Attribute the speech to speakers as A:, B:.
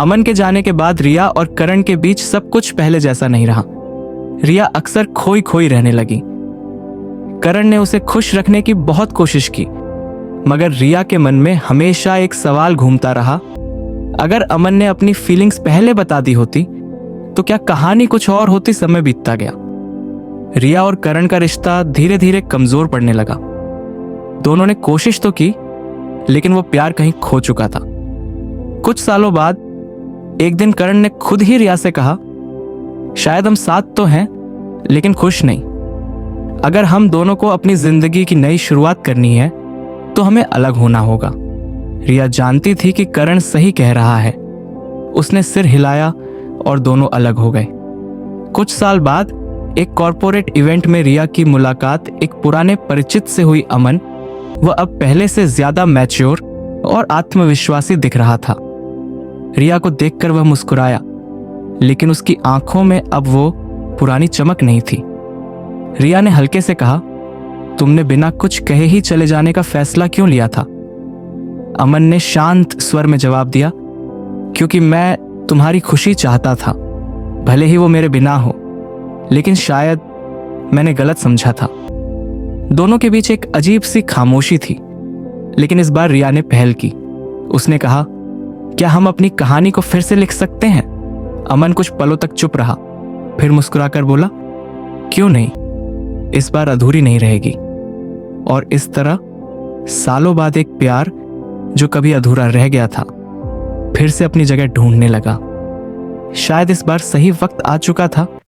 A: अमन के जाने के बाद रिया और करण के बीच सब कुछ पहले जैसा नहीं रहा। रिया अक्सर खोई खोई रहने लगी। करण ने उसे खुश रखने की बहुत कोशिश की, मगर रिया के मन में हमेशा एक सवाल घूमता रहा, अगर अमन ने अपनी फीलिंग्स पहले बता दी होती तो क्या कहानी कुछ और होती। समय बीतता गया। रिया और करण का रिश्ता धीरे धीरे कमजोर पड़ने लगा। दोनों ने कोशिश तो की, लेकिन वो प्यार कहीं खो चुका था। कुछ सालों बाद एक दिन करण ने खुद ही रिया से कहा, शायद हम साथ तो हैं लेकिन खुश नहीं। अगर हम दोनों को अपनी जिंदगी की नई शुरुआत करनी है तो हमें अलग होना होगा। रिया जानती थी कि करण सही कह रहा है। उसने सिर हिलाया और दोनों अलग हो गए। कुछ साल बाद एक कॉरपोरेट इवेंट में रिया की मुलाकात एक पुराने परिचित से हुई। अमन वह अब पहले से ज्यादा मैच्योर और आत्मविश्वासी दिख रहा था। रिया को देखकर वह मुस्कुराया, लेकिन उसकी आंखों में अब वो पुरानी चमक नहीं थी। रिया ने हल्के से कहा, तुमने बिना कुछ कहे ही चले जाने का फैसला क्यों लिया था? अमन ने शांत स्वर में जवाब दिया, क्योंकि मैं तुम्हारी खुशी चाहता था, भले ही वो मेरे बिना हो। लेकिन शायद मैंने गलत समझा था। दोनों के बीच एक अजीब सी खामोशी थी, लेकिन इस बार रिया ने पहल की। उसने कहा, क्या हम अपनी कहानी को फिर से लिख सकते हैं? अमन कुछ पलों तक चुप रहा, फिर मुस्कुराकर बोला, क्यों नहीं, इस बार अधूरी नहीं रहेगी। और इस तरह सालों बाद एक प्यार जो कभी अधूरा रह गया था फिर से अपनी जगह ढूंढने लगा। शायद इस बार सही वक्त आ चुका था